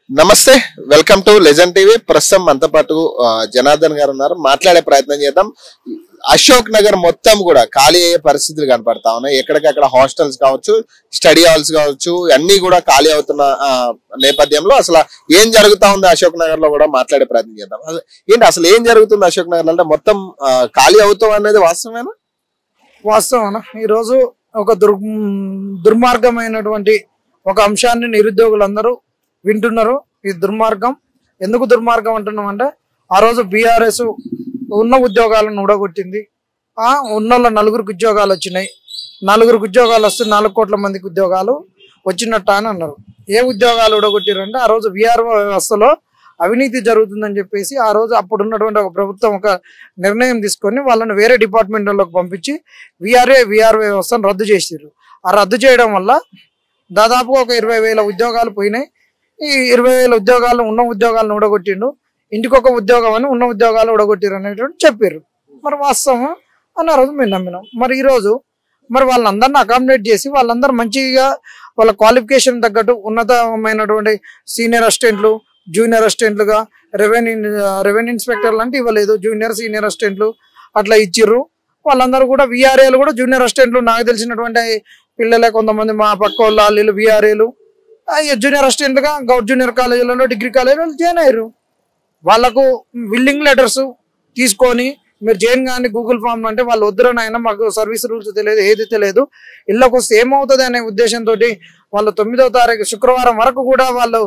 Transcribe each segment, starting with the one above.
నమస్తే, welcome to legend TV. ప్రస్తుతం మనతో పాటు జనార్దన్ గారు ఉన్నారు. మాట్లాడే ప్రయత్నం చేద్దాం. అశోక్ నగర్ మొత్తం కూడా ఖాళీ అయ్యే పరిస్థితులు కనపడతా ఉన్నాయి. ఎక్కడికక్కడ హాస్టల్స్ కావచ్చు, స్టడీ హాల్స్ కావచ్చు, అన్ని కూడా ఖాళీ అవుతున్న నేపథ్యంలో అసలు ఏం జరుగుతా ఉంది అశోక్ నగర్ లో కూడా మాట్లాడే ప్రయత్నం చేద్దాం. ఏంటి అసలు ఏం జరుగుతుంది అశోక్ నగర్ అంటే మొత్తం ఖాళీ అవుతాం అనేది వాస్తవమేనా? వాస్తవమేనా? ఈరోజు ఒక దుర్మార్గమైనటువంటి ఒక అంశాన్ని నిరుద్యోగులందరూ వింటున్నారు. ఈ దుర్మార్గం ఎందుకు దుర్మార్గం అంటున్నాం అంటే, ఆ రోజు బీఆర్ఎస్ ఉన్న ఉద్యోగాలను ఊడగొట్టింది. ఉన్న నలుగురికి ఉద్యోగాలు వచ్చినాయి. నలుగురికి ఉద్యోగాలు వస్తే 4 కోట్ల మందికి ఉద్యోగాలు వచ్చినట్టు అని అన్నారు. ఏ ఉద్యోగాలు ఊడగొట్టారంటే, ఆ రోజు విఆర్ఓ వ్యవస్థలో అవినీతి జరుగుతుందని చెప్పేసి ఆ రోజు అప్పుడున్నటువంటి ఒక ప్రభుత్వం ఒక నిర్ణయం తీసుకొని వాళ్ళని వేరే డిపార్ట్మెంట్లోకి పంపించి విఆర్ఓ వ్యవస్థను రద్దు చేసారు. ఆ రద్దు చేయడం వల్ల దాదాపు ఒక 20,000 ఉద్యోగాలు పోయినాయి. ఈ 20,000 ఉద్యోగాలు ఉన్న ఉద్యోగాలను ఊడగొట్టిండు. ఇంటికి ఒక ఉద్యోగం అని ఉన్న ఉద్యోగాలు ఊడగొట్టిరు అనేటువంటి చెప్పారు. మరి వాస్తవం అని ఆ రోజు మేము నమ్మినాం. మరి ఈరోజు మరి వాళ్ళందరినీ అకామిడేట్ చేసి వాళ్ళందరూ మంచిగా వాళ్ళ క్వాలిఫికేషన్ తగ్గట్టు ఉన్నతమైనటువంటి సీనియర్ అసిస్టెంట్లు, జూనియర్ అసిస్టెంట్లుగా రెవెన్యూ ఇన్స్పెక్టర్లు అంటే ఇవ్వలేదు. జూనియర్ సీనియర్ అసిస్టెంట్లు అట్లా ఇచ్చిర్రు. వాళ్ళందరూ కూడా విఆర్ఏలు కూడా జూనియర్ అసిస్టెంట్లు, నాకు తెలిసినటువంటి పిల్లలే కొంతమంది మా పక్క వాళ్ళు విఆర్ఏలు జూనియర్ అసిస్టెంట్గా గౌట్ జూనియర్ కాలేజీలలో, డిగ్రీ కాలేజీలలో జాయిన్ అయ్యారు. వాళ్ళకు విల్లింగ్ లెటర్స్ తీసుకొని మీరు జాయిన్ కానీ గూగుల్ ఫామ్ అంటే వాళ్ళు వద్దురనైనా మాకు సర్వీస్ రూల్స్ తెలియదు, ఏది తెలియదు, ఇళ్ళకు వస్తే ఏమవుతుంది అనే ఉద్దేశంతో వాళ్ళు 9వ తారీఖు శుక్రవారం వరకు కూడా వాళ్ళు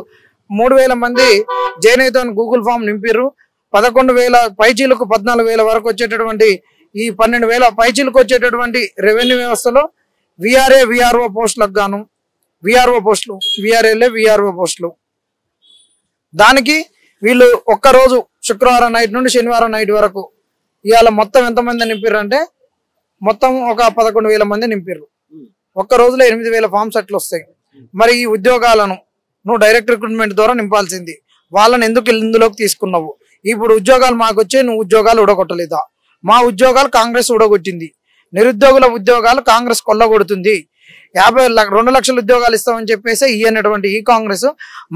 3,000 మంది జాయిన్ అవుతామని గూగుల్ ఫామ్ నింపారు. 11,000 పైచీలకు 14,000 వరకు వచ్చేటటువంటి ఈ 12,000 పైచీలకు వచ్చేటటువంటి రెవెన్యూ వ్యవస్థలో విఆర్ఓ పోస్టులకు గాను విఆర్ఓ పోస్టులు, విఆర్ఓ పోస్టులు. దానికి వీళ్ళు ఒక్కరోజు శుక్రవారం నైట్ నుండి శనివారం నైట్ వరకు ఇవాళ మొత్తం ఎంతమంది నింపారు అంటే మొత్తం ఒక 11,000 మంది నింపారు. ఒక్క రోజులో 8,000 ఫామ్స్ అట్లా వస్తాయి. మరి ఈ ఉద్యోగాలను నువ్వు డైరెక్ట్ రిక్రూట్మెంట్ ద్వారా నింపాల్సింది. వాళ్ళని ఎందుకు ఇందులోకి తీసుకున్నావు? ఇప్పుడు ఉద్యోగాలు మాకు వచ్చే నువ్వు ఉద్యోగాలు ఊడగొట్టలేదా? మా ఉద్యోగాలు కాంగ్రెస్ ఊడగొట్టింది. నిరుద్యోగుల ఉద్యోగాలు కాంగ్రెస్ కొల్లగొడుతుంది. 2 లక్షల ఉద్యోగాలు ఇస్తామని చెప్పేసి ఇయ్యనటువంటి ఈ కాంగ్రెస్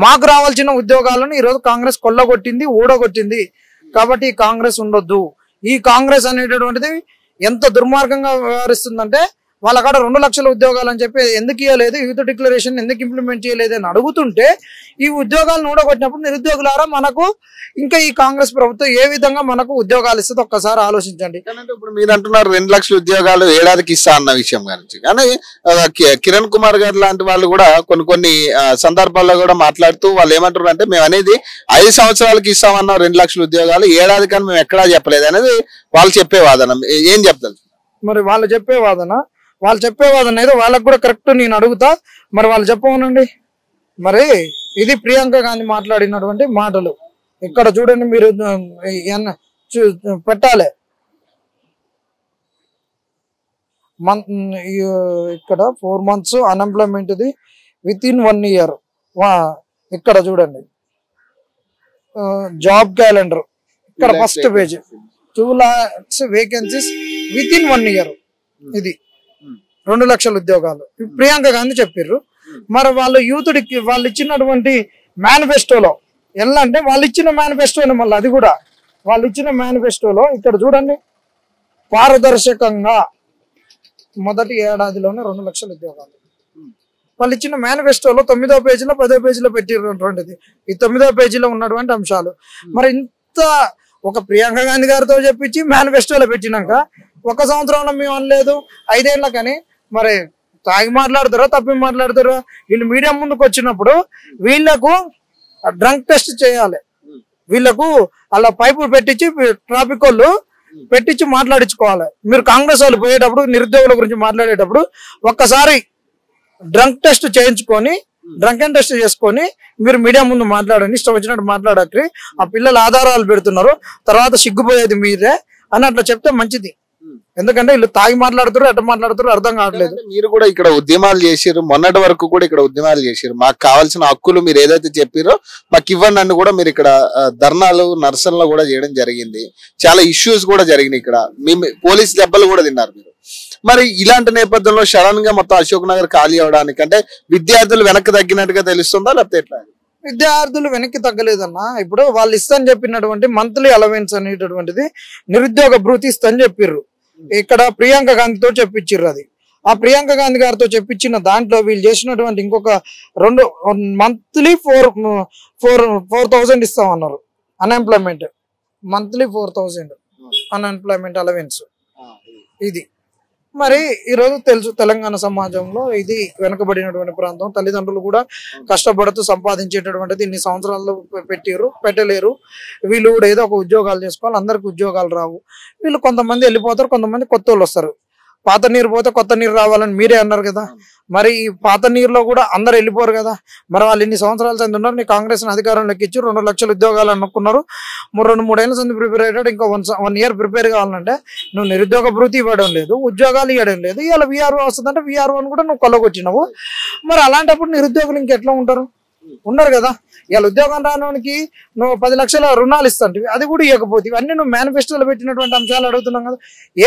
మాకు రావాల్సిన ఉద్యోగాలను ఈరోజు కాంగ్రెస్ కొల్లగొట్టింది, ఊడగొట్టింది. కాబట్టి ఈ కాంగ్రెస్ ఉండొద్దు. ఈ కాంగ్రెస్ అనేటటువంటిది ఎంత దుర్మార్గంగా వ్యవహరిస్తుందంటే, వాళ్ళ కాడ 2 లక్షల ఉద్యోగాలు అని చెప్పి ఎందుకు ఇవ్వలేదు, యూత్ డిక్లరేషన్ ఎందుకు ఇంప్లిమెంట్ చేయలేదు అని అడుగుతుంటే, ఈ ఉద్యోగాలను ఊడగొట్టినప్పుడు నిరుద్యోగులారా మనకు ఇంకా ఈ కాంగ్రెస్ ప్రభుత్వం ఏ విధంగా మనకు ఉద్యోగాలు ఇస్తుంది ఒక్కసారి ఆలోచించండి. ఇప్పుడు మీరు అంటున్నారు 2 లక్షల ఉద్యోగాలు ఏడాదికి ఇస్తా అన్న విషయం గురించి. కానీ కిరణ్ కుమార్ గారు లాంటి వాళ్ళు కూడా కొన్ని సందర్భాల్లో కూడా మాట్లాడుతూ వాళ్ళు ఏమంటారు అంటే, మేము అనేది 5 సంవత్సరాలకి ఇస్తామన్నా 2 లక్షల ఉద్యోగాలు, ఏడాది కానీ మేము ఎక్కడా చెప్పలేదు అనేది వాళ్ళు చెప్పే వాదన. ఏం చెప్తారు? మరి వాళ్ళు చెప్పే వాదన ఏదో వాళ్ళకు కూడా కరెక్ట్ నేను అడుగుతా. మరి వాళ్ళు చెప్పమనండి. మరి ఇది ప్రియాంక గాంధీ మాట్లాడినటువంటి మాటలు. ఇక్కడ చూడండి, మీరు పెట్టాలి. ఇక్కడ 4 months unemployment the with in 1 year. ఇక్కడ చూడండి జాబ్ క్యాలెండర్. ఇక్కడ first page 2 lakhs vacancies with in 1 year. ఇది 2 లక్షల ఉద్యోగాలు ప్రియాంక గాంధీ చెప్పారు. మరి వాళ్ళు యూత్కి వాళ్ళు ఇచ్చినటువంటి మేనిఫెస్టోలో ఎలా అంటే, వాళ్ళు ఇచ్చిన మేనిఫెస్టోని మళ్ళీ అది కూడా వాళ్ళు ఇచ్చిన మేనిఫెస్టోలో ఇక్కడ చూడండి, పారదర్శకంగా మొదటి ఏడాదిలోనే 2 లక్షల ఉద్యోగాలు వాళ్ళు ఇచ్చిన మేనిఫెస్టోలో 9వ పేజీలో 10వ పేజీలో పెట్టినటువంటిది. ఈ 9వ పేజీలో ఉన్నటువంటి అంశాలు. మరి ఇంత ఒక ప్రియాంక గాంధీ గారితో చెప్పించి మేనిఫెస్టోలో పెట్టినాక 1 సంవత్సరంలో మేము అనలేదు, 5 ఏళ్ళ కానీ మరి తాగి మాట్లాడతారో తప్పి మాట్లాడతారో. వీళ్ళు మీడియా ముందుకు వచ్చినప్పుడు వీళ్ళకు డ్రంక్ టెస్ట్ చేయాలి. వీళ్ళకు అలా పైపు పెట్టించి ట్రాఫిక్ వాళ్ళు పెట్టించి మాట్లాడించుకోవాలి. మీరు కాంగ్రెస్ వాళ్ళు పోయేటప్పుడు నిరుద్యోగుల గురించి మాట్లాడేటప్పుడు ఒక్కసారి డ్రంక్ టెస్ట్ చేయించుకొని, డ్రంక్ అండ్ టెస్ట్ చేసుకొని మీరు మీడియా ముందు మాట్లాడండి. ఇష్టం వచ్చినట్టు మాట్లాడక ఆ పిల్లలు ఆధారాలు పెడుతున్నారు, తర్వాత సిగ్గుపోయేది మీరే అని అట్లా చెప్తే మంచిది. ఎందుకంటే వీళ్ళు తాగి మాట్లాడుతారు, ఎట్లా మాట్లాడుతారు అర్థం కావట్లేదు. మీరు కూడా ఇక్కడ ఉద్యమాలు చేసారు, మొన్నటి వరకు కూడా ఇక్కడ ఉద్యమాలు చేసారు. మాకు కావాల్సిన హక్కులు మీరు ఏదైతే చెప్పారో మాకు ఇవ్వండి అని కూడా మీరు ఇక్కడ ధర్నాలు, నర్సన్లు కూడా చేయడం జరిగింది. చాలా ఇష్యూస్ కూడా జరిగినాయి. ఇక్కడ పోలీస్ దెబ్బలు కూడా తిన్నారు మీరు. మరి ఇలాంటి నేపథ్యంలో సడన్ గా మొత్తం అశోక్ నగర్ ఖాళీ అవడానికి అంటే విద్యార్థులు వెనక్కి తగ్గినట్టుగా తెలుస్తుందా లేకపోతే ఎట్లా? విద్యార్థులు వెనక్కి తగ్గలేదన్నా. ఇప్పుడు వాళ్ళు ఇస్తని చెప్పినటువంటి మంత్లీ అలవెన్స్ అనేటటువంటిది నిరుద్యోగ భృతి ఇస్తని చెప్పిర్రు. ఇక్కడ ప్రియాంక గాంధీతో చెప్పించిర్రు. అది ఆ ప్రియాంక గాంధీ గారితో చెప్పించిన దాంట్లో వీళ్ళు చేసినటువంటి ఇంకొక 2 మంత్లీ 4,000 ఇస్తామన్నారు అన్ఎంప్లాయ్మెంట్. Monthly 4,000 unemployment allowance. ఇది మరి ఈరోజు తెలుసు తెలంగాణ సమాజంలో ఇది వెనుకబడినటువంటి ప్రాంతం. తల్లిదండ్రులు కూడా కష్టపడుతూ సంపాదించేటటువంటిది ఇన్ని సంవత్సరాలు పెట్టలేరు. వీళ్ళు కూడా ఏదో ఒక ఉద్యోగాలు చేసుకోవాలి. అందరికి ఉద్యోగాలు రావు. వీళ్ళు కొంతమంది వెళ్ళిపోతారు, కొంతమంది కొత్త వాళ్ళు వస్తారు. పాత నీరు పోతే కొత్త నీరు రావాలని మీరే అన్నారు కదా. మరి ఈ పాత నీరులో కూడా అందరు వెళ్ళిపోరు కదా. మరి వాళ్ళు ఇన్ని సంవత్సరాల సంది ఉన్నారు. నీ కాంగ్రెస్ అధికారంలోకి ఇచ్చి 2 లక్షల ఉద్యోగాలు అనుకున్నారు. 2-3 ఏళ్ళ సంది ప్రిపేర్ అయ్యాడు. ఇంకా 1 ఇయర్ ప్రిపేర్ కావాలంటే నువ్వు నిరుద్యోగ భృతి ఇవ్వడం లేదు, ఉద్యోగాలు ఇవ్వడం లేదు. ఇలా VRO వస్తుందంటే VROని కూడా నువ్వు కొల్లగొచ్చినావు. మరి అలాంటప్పుడు నిరుద్యోగులు ఇంకెట్లా ఉంటారు? ఉండరు కదా. ఇవాళ ఉద్యోగం రానోనికి నువ్వు 10 లక్షల రుణాలు ఇస్తాంటివి, అది కూడా ఇవ్వకపోతే ఇవన్నీ నువ్వు మేనిఫెస్టోలో పెట్టినటువంటి అంశాలు అడుగుతున్నాం కదా.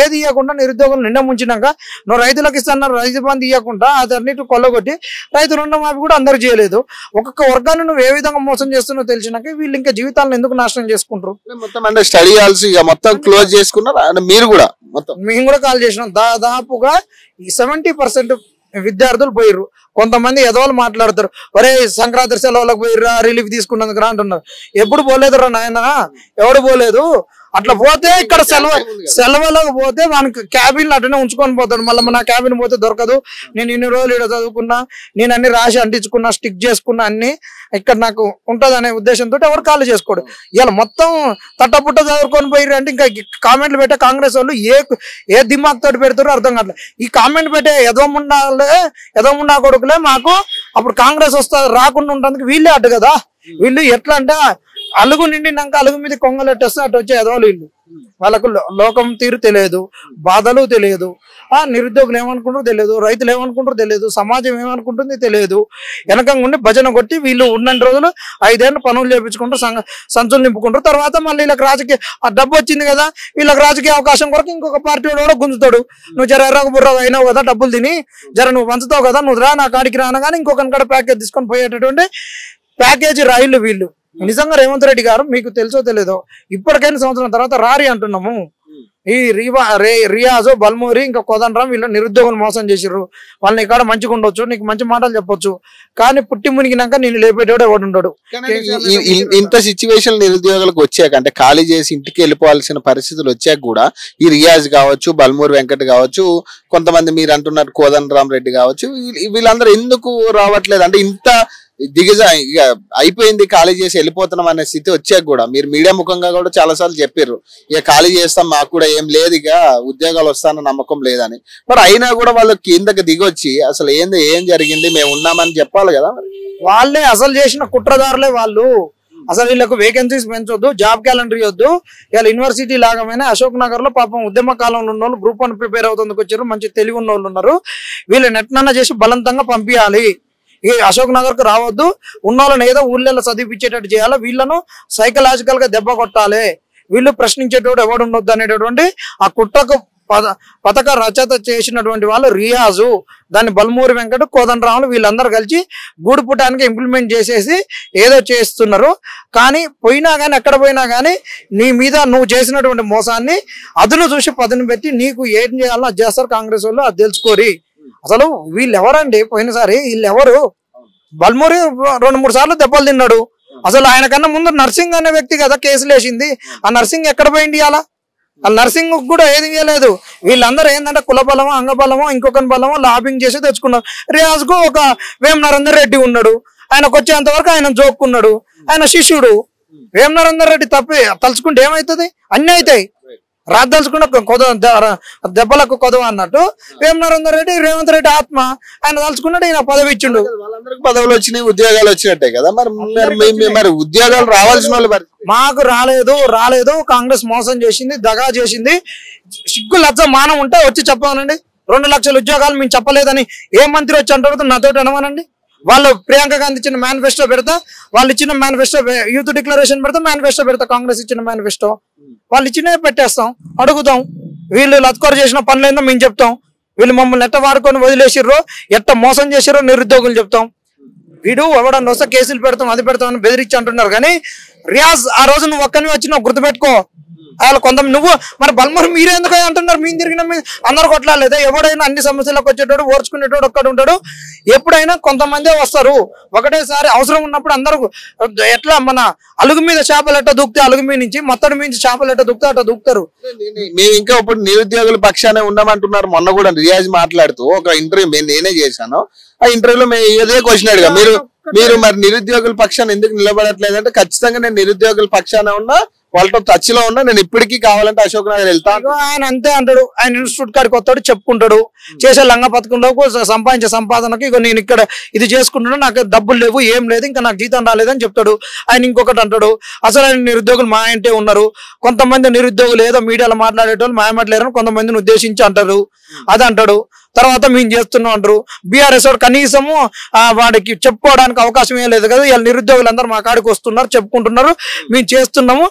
ఏది ఇవ్వకుండా నిరుద్యోగులు నిండా ముంచినాక నువ్వు రైతులకు ఇస్తున్నారు, రైతు బంధు ఇవ్వకుండా అదన్నిటి కొల్లగొట్టి రైతు రుణమాఫీ కూడా అందరు చేయలేదు. ఒక్కొక్క వర్గాన్ని నువ్వు ఏ విధంగా మోసం చేస్తున్నావు తెలిసినాక వీళ్ళు ఇంకా జీవితాలను ఎందుకు నాశనం చేసుకుంటారు? మొత్తం అంటే స్టడీ హాల్స్ ఇక మొత్తం క్లోజ్ చేసుకున్నారు. మీరు కూడా మొత్తం మేము కూడా కాల్ చేసినాం. దాదాపుగా 70% విద్యార్థులు పోయిర్రు. కొంతమంది ఎదవాళ్ళు మాట్లాడతారు, ఒరే సంక్రాంతి సెలవులకు పోయిర్రా, రిలీఫ్ తీసుకున్నందుకు రా అంటున్నారు. ఎప్పుడు పోలేదురా నాయన, ఎవడు పోలేదు. అట్లా పోతే ఇక్కడ సెలవులకు పోతే మనకి క్యాబిన్ అటనే ఉంచుకొని పోతాడు. మళ్ళీ నా క్యాబిన్ పోతే దొరకదు. నేను ఇన్ని రోజులు ఇక్కడ చదువుకున్నా, నేను అన్ని రాసి అంటించుకున్నా, స్టిక్ చేసుకున్నా, అన్ని ఇక్కడ నాకు ఉంటది అనే ఉద్దేశంతో ఎవరు ఖాళీ చేసుకోడు. ఇలా మొత్తం తట్టపుట్ట చదువుకొని పోయిర్రు అంటే ఇంకా కామెంట్లు పెట్టే కాంగ్రెస్ వాళ్ళు ఏ దిమాగ్ తోటి పెడతారో అర్థం కావట్లేదు. ఈ కామెంట్ పెట్టే ఎదోముండా కొడుకులే మాకు అప్పుడు కాంగ్రెస్ వస్తుంది రాకుండా ఉండడానికి వీళ్ళే అడ్డు కదా. వీళ్ళు ఎట్లా అంటే అలుగు నిండినాక అలుగు మీద కొంగలెట్టేస్తే అటు వచ్చే ఎదవాళ్ళు వీళ్ళు. వాళ్ళకు లోకం తీరు తెలియదు, బాధలు తెలియదు, నిరుద్యోగులు ఏమనుకుంటారో తెలియదు, రైతులు ఏమనుకుంటారో తెలియదు, సమాజం ఏమనుకుంటుంది తెలియదు. వెనకంగా ఉండి భజన కొట్టి వీళ్ళు ఉన్న రోజులు 5 ఏళ్ళు పనులు చేయించుకుంటారు, సంచులు నింపుకుంటారు. తర్వాత మళ్ళీ వీళ్ళకి రాజకీయ డబ్బు వచ్చింది కదా, వీళ్ళకి రాజకీయ అవకాశం కొరకు ఇంకొక పార్టీ కూడా గుంజుతాడు. నువ్వు జర ఎర్రకు బుర్రకు అయినావు కదా, డబ్బులు తిని జర నువ్వు పంచుతావు కదా, నువ్వు రా నా కాడికి రాను కానీ ఇంకొకరి కాడ ప్యాకేజ్ తీసుకొని పోయేటటువంటి ప్యాకేజీ రైళ్లు వీళ్ళు. నిజంగా రేవంత్ రెడ్డి గారు మీకు తెలుసో తెలియదో ఇప్పటికైనా సంవత్సరం తర్వాత రారి అంటున్నాము. ఈ రియాజు బల్మూరి ఇంకా కోదండరాం వీళ్ళు నిరుద్యోగులు మోసం చేసిర్రు. వాళ్ళని ఇక్కడ మంచిగా ఉండొచ్చు, నీకు మంచి మాటలు చెప్పొచ్చు, కానీ పుట్టి మునిగినాక నేను లేపేటోడు ఎవడు ఉండడు. ఇంత సిచ్యువేషన్ నిరుద్యోగులకు వచ్చాక అంటే ఖాళీ చేసి ఇంటికి వెళ్ళిపోవాల్సిన పరిస్థితులు వచ్చాక కూడా ఈ రియాజ్ కావచ్చు, బల్మూరి వెంకట్ కావచ్చు, కొంతమంది మీరు అంటున్నారు కోదండరాం రెడ్డి కావచ్చు, వీళ్ళందరూ ఎందుకు రావట్లేదు? అంటే ఇంత ఇక అయిపోయింది, ఖాళీ చేసి వెళ్ళిపోతున్నాం అనే స్థితి వచ్చాక కూడా మీరు మీడియా ముఖంగా కూడా చాలా సార్లు చెప్పారు, ఇక ఖాళీ చేస్తాం మాకు కూడా ఏం లేదు, ఇక ఉద్యోగాలు వస్తానన్న నమ్మకం లేదని. మరి అయినా కూడా వాళ్ళు కిందకి దిగొచ్చి అసలు ఏం జరిగింది మేము ఉన్నామని చెప్పాలి కదా. వాళ్ళే అసలు చేసిన కుట్రదారులే వాళ్ళు. అసలు వీళ్ళకు వేకెన్సీస్ పెంచొద్దు, జాబ్ క్యాలెండర్ ఇవ్వద్దు. ఇవాళ యూనివర్సిటీ లాగానే అశోక్ నగర్ లో పాపం ఉద్యమ కాలంలో ఉన్న వాళ్ళు గ్రూప్ 1 ప్రిపేర్ అవుతుందుకు వచ్చారు, మంచి తెలివి ఉన్న వాళ్ళు ఉన్నారు. వీళ్ళు నెట్నన్నా చేసి బలవంతంగా పంపించాలి. ఈ అశోక్ నగర్ కు రావద్దు, ఉన్న వాళ్ళని ఏదో ఊళ్ళలో చదివించేటట్టు చేయాలి, వీళ్ళను సైకలాజికల్ గా దెబ్బ కొట్టాలి, వీళ్ళు ప్రశ్నించేటోడు ఎవడు ఉండొద్దు అనేటటువంటి ఆ కుట్రకు పథక రచత చేసినటువంటి వాళ్ళు రియాజు, దాన్ని బల్మూరి వెంకట, కోదండరాములు వీళ్ళందరూ కలిసి గూడుపుటానికి ఇంప్లిమెంట్ చేసేసి ఏదో చేస్తున్నారు. కానీ పోయినా కానీ ఎక్కడ పోయినా కానీ నీ మీద నువ్వు చేసినటువంటి మోసాన్ని అదును చూసి పదును పెట్టి నీకు ఏం చేయాలో అది చేస్తారు కాంగ్రెస్ వాళ్ళు, అది తెలుసుకోరి. అసలు వీళ్ళు ఎవరండి? పోయినసారి వీళ్ళు ఎవరు? బల్మూరి 2-3 సార్లు దెబ్బలు తిన్నాడు. అసలు ఆయన కన్నా ముందు నర్సింగ్ అనే వ్యక్తి కదా కేసులు వేసింది. ఆ నర్సింగ్ ఎక్కడ పోయింది? అలా ఆ నర్సింగ్ కూడా ఏది ఇవ్వలేదు. వీళ్ళందరూ ఏంటంటే కుల బలమో, అంగబలమో, ఇంకొకరి బలమో లాబింగ్ చేసి తెచ్చుకున్నారు. రియాజ్ కు ఒక వేం నరేందర్ రెడ్డి ఉన్నాడు, ఆయనకు వచ్చేంత వరకు ఆయన జోక్కున్నాడు, ఆయన శిష్యుడు. వేం నరేందర్ రెడ్డి తలుచుకుంటే ఏమవుతుంది? అన్నీ అవుతాయి. రాద్దలుచుకుంటే దెబ్బలకు కొదవ అన్నట్టు వేం నరేందర్ రెడ్డి రేవంత్ రెడ్డి ఆత్మ, ఆయన తలుచుకున్నాడు, ఈయన పదవి ఇచ్చిండు. వాళ్ళందరికి పదవులు వచ్చినాయి, ఉద్యోగాలు వచ్చినట్టే కదా. మరి ఉద్యోగాలు రావాల్సిన వాళ్ళు మాకు రాలేదు. కాంగ్రెస్ మోసం చేసింది, దగా చేసింది. సిగ్గు లజ్జ మానం ఉంటే వచ్చి చెప్పానండి. 2 లక్షల ఉద్యోగాలు మేము చెప్పలేదని ఏ మంత్రి వచ్చి అంటారు? నాతోటి అనవానండి. వాళ్ళు ప్రియాంక గాంధీ ఇచ్చిన మేనిఫెస్టో పెడతా, వాళ్ళు ఇచ్చిన మేనిఫెస్టో యూత్ డిక్లరేషన్ పెడతా, మేనిఫెస్టో పెడతా, కాంగ్రెస్ ఇచ్చిన మేనిఫెస్టో వాళ్ళు ఇచ్చినవి పెట్టేస్తాం, అడుగుతాం. వీళ్ళు లత్కోర చేసిన పనులేందో మేము చెప్తాం. వీళ్ళు మమ్మల్ని ఎట్ట వాడుకొని వదిలేసిర్రో, ఎట్ట మోసం చేసిర్రో నిరుద్యోగులు చెప్తాం. వీడు ఎవడన్నా వస్తే కేసులు పెడతాం అది పెడతాం అని బెదిరించి అంటున్నారు. కానీ రియాజ్ ఆ రోజు నువ్వు ఒక్కని వచ్చినావు, గుర్తుపెట్టుకో. అలా కొంత నువ్వు మరి బల్మూరు మీరే ఎందుకు అంటున్నారు? మేము తిరిగిన అందరు కొట్లాడలేదా? ఎవడైనా అన్ని సమస్యలకు వచ్చేటోడు ఓర్చుకునేటోడు ఒక్కడు ఉంటాడు. ఎప్పుడైనా కొంతమందే వస్తారు, ఒకటేసారి అవసరం ఉన్నప్పుడు అందరూ. ఎట్లా మన అలుగు మీద చేపలు ఎట్ట దూకితే అలుగు మీద నుంచి మొత్తడి మీద చేపలు ఎట్ట దూకితే అట్లా దూకుతారు. మేము ఇంకా ఇప్పుడు నిరుద్యోగుల పక్షానే ఉన్నామంటున్నారు. మొన్న కూడా రియాజ్ మాట్లాడుతూ ఒక ఇంటర్వ్యూ నేనే చేశాను. ఆ ఇంటర్వ్యూలో మేము ఇదే క్వశ్చన్ అడిగా, మీరు మరి నిరుద్యోగుల పక్షాన్ని ఎందుకు నిలబడట్లేదంటే, ఖచ్చితంగా నేను నిరుద్యోగుల పక్షాన ఉన్నా, వాళ్ళతో టచ్ లో ఉన్నా, నేను ఇప్పటికీ కావాలంటే అశోక్ నగర్ వెళ్తాను. ఆయన అంతే అంటాడు. ఆయన ఇన్స్టిట్యూట్ కాడికి వస్తాడు, చెప్పుకుంటాడు, చేసే లంగ పథకంలో సంపాదించే సంపాదనకి ఇక నేను ఇక్కడ ఇది చేసుకుంటున్నా, నాకు డబ్బులు లేవు, ఏం లేదు, ఇంకా నాకు జీతం రాలేదని చెప్తాడు. ఆయన ఇంకొకటి అంటాడు, అసలు ఆయన నిరుద్యోగులు మా ఇంటే ఉన్నారు, కొంతమంది నిరుద్యోగులు ఏదో మీడియాలో మాట్లాడేటోళ్ళు మాయమాటలేరని కొంతమందిని ఉద్దేశించి అంటారు, అది అంటాడు. తర్వాత మేము చేస్తున్నాం అంటారు. బీఆర్ఎస్ వాడు కనీసము వాడికి చెప్పుకోవడానికి అవకాశం ఏం లేదు కదా. వీళ్ళ నిరుద్యోగులు అందరూ మా కాడికి వస్తున్నారు, చెప్పుకుంటున్నారు, మేము చేస్తున్నాము,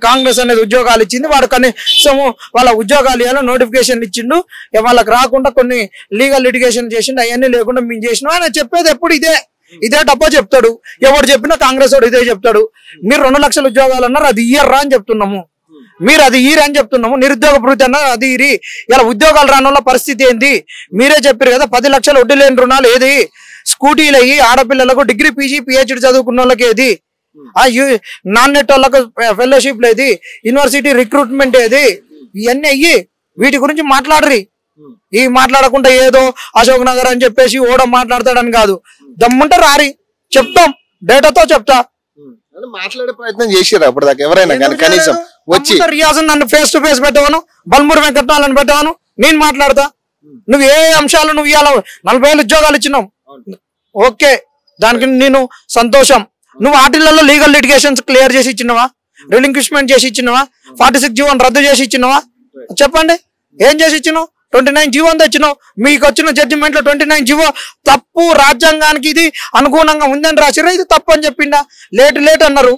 కాంగ్రెస్ అనేది ఉద్యోగాలు ఇచ్చింది, వాడు కనీసము వాళ్ళ ఉద్యోగాలు ఇవ్వాలి, నోటిఫికేషన్ ఇచ్చిండు, వాళ్ళకి రాకుండా కొన్ని లీగల్ లిటిగేషన్ చేసిండు, అవన్నీ లేకుండా మేము చేసినాం. ఆయన చెప్పేది ఎప్పుడు ఇదే డబ్బా చెప్తాడు. ఎవరు చెప్పినా కాంగ్రెస్ వాడు ఇదే చెప్తాడు. మీరు 2 లక్షల ఉద్యోగాలు అన్నారు, అది ఇయ్యర్రా అని చెప్తున్నాము. మీరు అది ఈరి అని చెప్తున్నాము. నిరుద్యోగ భృతి అన్నారు, అది ఈరి. ఇలా ఉద్యోగాలు రాని వాళ్ళ పరిస్థితి ఏంది? మీరే చెప్పారు కదా, 10 లక్షల వడ్డీ లేని రుణాలు ఏది? స్కూటీలు అయ్యి ఆడపిల్లలకు డిగ్రీ పీజీ పిహెచ్డి చదువుకున్న వాళ్ళకి ఏది? నాన్ నెట్ వాళ్ళకు ఫెలోషిప్ ఏది? యూనివర్సిటీ రిక్రూట్మెంట్ ఏది? ఇవన్నీ అయ్యి వీటి గురించి మాట్లాడరి. ఈ మాట్లాడకుండా ఏదో అశోక్ నగర్ అని చెప్పేసి ఓడ మాట్లాడతాడని కాదు. దమ్ముంటే రారి, చెప్తాం, డేటాతో చెప్తా. మాట్లాడే ప్రయత్నం చేసారు అప్పుడు దాకా ఎవరైనా కానీ కనీసం వచ్చి రియాజ్ నన్ను ఫేస్ టు ఫేస్ పెట్టవను, బల్మూరు వెంకటనాలను పెట్టవను, నేను మాట్లాడతా. నువ్వు ఏ అంశాలు నువ్వు ఇవాళ 40,000 ఉద్యోగాలు ఇచ్చినావు, ఓకే, దానికి నేను సంతోషం. నువ్వు వాటిలలో లీగల్ లిటిగేషన్స్ క్లియర్ చేసి ఇచ్చినవా? రిలింక్విష్మెంట్ చేసి ఇచ్చినవా? 46 జీవోని రద్దు చేసి ఇచ్చినవా? చెప్పండి, ఏం చేసి ఇచ్చినావు? 29 జీవో తెచ్చినావు. మీకు వచ్చిన జడ్జిమెంట్ లో 29 జీవో తప్పు, రాజ్యాంగానికి ఇది అనుగుణంగా ఉందని రాసిరా, ఇది తప్పు అని చెప్పిండా? లేట్ అన్నారు.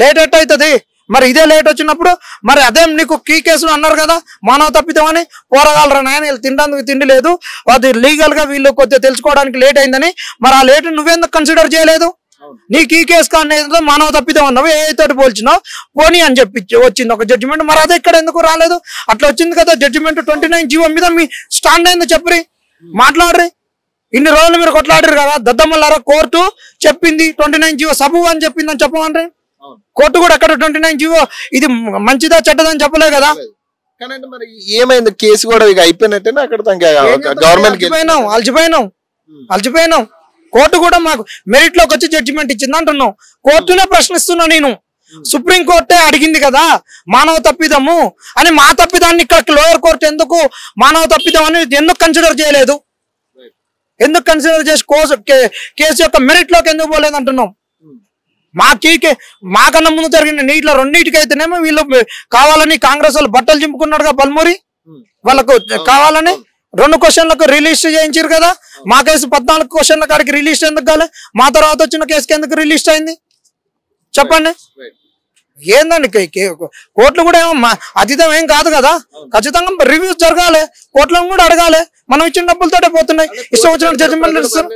లేట్ అవుతుంది. మరి ఇదే లేట్ వచ్చినప్పుడు మరి అదేం నీకు కీ కేసులు అన్నారు కదా, మానవ తప్పిదం అని. పోరగాలరా నాయన, వీళ్ళు తినడానికి తిండి లేదు, అది లీగల్ గా వీళ్ళు కొద్దిగా తెలుసుకోవడానికి లేట్ అయిందని. మరి ఆ లేట్ నువ్వెందుకు కన్సిడర్ చేయలేదు? నీకు ఈ కేసు కానీ మానవ తప్పిదం అన్నావు, ఏతోటి పోల్చినావు, పోనీ అని చెప్పి వచ్చింది ఒక జడ్జిమెంట్. మరి అదే ఇక్కడ ఎందుకు రాలేదు? అట్లా వచ్చింది కదా జడ్జిమెంట్. 29 జీవో మీద మీ స్టాండ్ అయిందో చెప్పరి, మాట్లాడరి. ఇన్ని రోజులు మీరు కొట్లాడరు కదా, దద్దమ్మలారా. కోర్టు చెప్పింది 29 జీవో సబు అని చెప్పింది అని చెప్పమంటే, కోర్టు కూడా అక్కడ 29 జీవో ఇది మంచిదా చెడ్డదని చెప్పలే కదా. మరి ఏమైంది? కేసు కూడా ఇక అయిపోయినట్టేనా అక్కడ? గవర్నమెంట్ అలసిపోయినాం. కోర్టు కూడా మాకు మెరిట్ లోకి వచ్చి జడ్జిమెంట్ ఇచ్చింది అంటున్నావు. కోర్టునే ప్రశ్నిస్తున్నా నేను. సుప్రీం కోర్టే అడిగింది కదా మానవ తప్పిదము అని. మా తప్పిదాన్ని ఇక్కడ లోయర్ కోర్టు ఎందుకు మానవ తప్పిదం అని ఎందుకు కన్సిడర్ చేయలేదు? ఎందుకు కన్సిడర్ చేసి కేసు యొక్క మెరిట్ లోకి ఎందుకు పోలేదు అంటున్నాం. మాకన్నా ముందు జరిగిన నీటిలో 2 అయితేనేమో వీళ్ళు కావాలని కాంగ్రెస్ వాళ్ళు బట్టలు చింపుకున్నాడుగా బల్మూరి, వాళ్ళకు కావాలని 2 క్వశ్చన్లకు రిలీజ్ చేయించారు కదా. మా కేసు 14 క్వశ్చన్ల కాడికి రిలీజ్ ఎందుకు కాలే? మా తర్వాత వచ్చిన కేసుకి ఎందుకు రిలీజ్ అయింది చెప్పండి. ఏందండి, కోర్టులు కూడా ఏమో అతీతం ఏం కాదు కదా. ఖచ్చితంగా రివ్యూస్ జరగాలి, కోర్టులను కూడా అడగాలి. మనం ఇచ్చిన డబ్బులతోటే పోతున్నాయి, ఇష్టం వచ్చిన జడ్జిమెంట్ ఇస్తారు.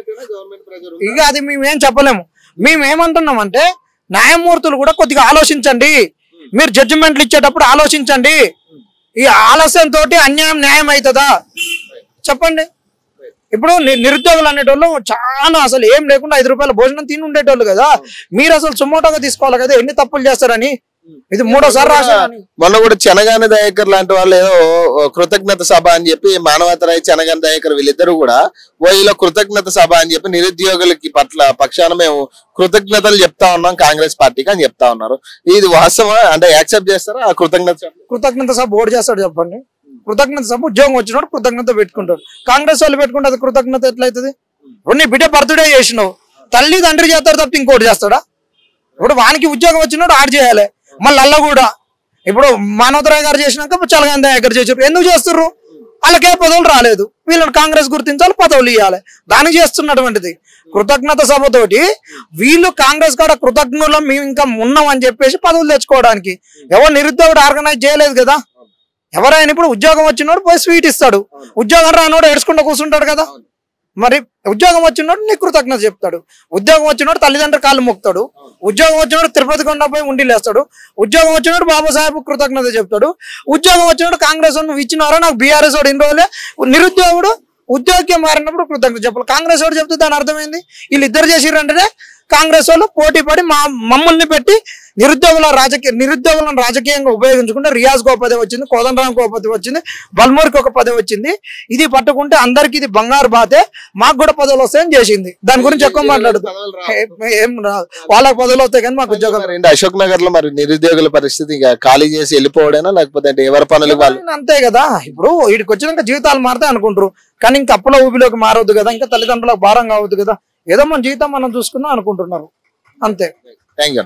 ఇక అది మేమేం చెప్పలేము. మేమేమంటున్నామంటే న్యాయమూర్తులు కూడా కొద్దిగా ఆలోచించండి. మీరు జడ్జిమెంట్లు ఇచ్చేటప్పుడు ఆలోచించండి. ఈ ఆలస్యంతో అన్యాయం న్యాయం అవుతుందా చెప్పండి. ఇప్పుడు నిరుద్యోగులు అనేటోళ్ళు చాలా అసలు ఏం లేకుండా 5 రూపాయల భోజనం తిని ఉండేటోళ్ళు కదా. మీరు అసలు సుమోటోగా తీసుకోవాలి కదా, ఎన్ని తప్పులు చేస్తారని. ఇది 3వ రాష్ట్రం. మొన్న కూడా చెనగాని దయాకర్ లాంటి వాళ్ళు ఏదో కృతజ్ఞత సభ అని చెప్పి, మానవతరాయ్ చెనగాని దయాకర్ వీళ్ళిద్దరు కూడా ఇలా కృతజ్ఞత సభ అని చెప్పి నిరుద్యోగులకి పక్షాన మేము కృతజ్ఞతలు చెప్తా ఉన్నాం కాంగ్రెస్ పార్టీకి అని చెప్తా ఉన్నారు. ఇది వాస్తవం అంటే యాక్సెప్ట్ చేస్తారా? ఆ కృతజ్ఞత సభ ఓటు చేస్తాడు చెప్పండి. కృతజ్ఞత సభ ఉద్యోగం వచ్చినప్పుడు కృతజ్ఞత పెట్టుకుంటాడు. కాంగ్రెస్ వాళ్ళు పెట్టుకుంటే అది కృతజ్ఞత ఎట్లయితుంది? ఇప్పుడు నీ బిడ్డ బర్త్డే చేసినావు, తల్లి తండ్రి చేస్తారు తప్ప ఇంకోటి చేస్తాడా? ఇప్పుడు వానికి ఉద్యోగం వచ్చినప్పుడు ఆడు చేయాలి. మళ్ళీ అల్ల కూడా ఇప్పుడు మానవతరాయ్ గారు చేసినాక చలగాని దగ్గర చేసారు. ఎందుకు చేస్తుర్రు? వాళ్ళకే పదవులు రాలేదు, వీళ్ళని కాంగ్రెస్ గుర్తించాలి, పదవులు ఇవ్వాలి. దానికి చేస్తున్నటువంటిది కృతజ్ఞత సభతోటి. వీళ్ళు కాంగ్రెస్ కాడ కృతజ్ఞులం మేము ఇంకా ఉన్నాం అని చెప్పేసి పదవులు తెచ్చుకోవడానికి. ఎవరు నిరుద్యోగుడు ఆర్గనైజ్ చేయలేదు కదా. ఎవరైనా ఇప్పుడు ఉద్యోగం వచ్చినోడు పోయి స్వీట్ ఇస్తాడు, ఉద్యోగం రానోడు ఏడ్చుకుంటూ కూర్చుంటాడు కదా. మరి ఉద్యోగం వచ్చినోడు నీ కృతజ్ఞత చెప్తాడు, ఉద్యోగం వచ్చినోడు తల్లిదండ్రుల కాళ్ళు మొక్కుతాడు, ఉద్యోగం వచ్చినోడు తిరుపతి కొండపై ఉండిలేస్తాడు, ఉద్యోగం వచ్చినోడు బాబాసాహెబ్ కృతజ్ఞత చెప్తాడు, ఉద్యోగం వచ్చినోడు కాంగ్రెస్ నువ్వు ఇచ్చినారో నాకు బీఆర్ఎస్ వాడు ఇన్ని రోజులే నిరుద్యోగుడు ఉద్యోగం మారినప్పుడు కృతజ్ఞత చెప్పాలి. కాంగ్రెస్ వాడు చెప్తే దాని అర్థమైంది వీళ్ళు ఇద్దరు చేసిరంటేనే కాంగ్రెస్ వాళ్ళు పోటీ పడి మమ్మల్ని పెట్టి నిరుద్యోగులను రాజకీయంగా ఉపయోగించుకుంటే రియాజ్కి ఒక పదవి వచ్చింది, కోదండరాంకి ఒక పదవి వచ్చింది, బల్మూర్కి ఒక పదవి వచ్చింది. ఇది పట్టుకుంటే అందరికి ఇది బంగారు బాతే, మాకు కూడా పదవులు వస్తాయని చేసింది. దాని గురించి ఎక్కువ మాట్లాడదు, ఏం రాదు, వాళ్ళకి పదవులు వస్తాయి కానీ మాకు ఉద్యోగాలు. అశోక్ నగర్ లో మరి నిరుద్యోగుల పరిస్థితి ఇంకా ఖాళీ చేసి వెళ్ళిపోవడేనా లేకపోతే ఎవరి పనులు వాళ్ళు అంతే కదా. ఇప్పుడు వీడికి వచ్చినాక జీవితాలు మారుతాయి అనుకుంటారు కానీ ఇంకా అప్పుల ఊబిలోకి మారవద్దు కదా, ఇంకా తల్లిదండ్రులకు భారం కావద్దు కదా, ఏదో మన జీవితం మనం చూసుకుందాం అనుకుంటున్నారు అంతే. Thank you.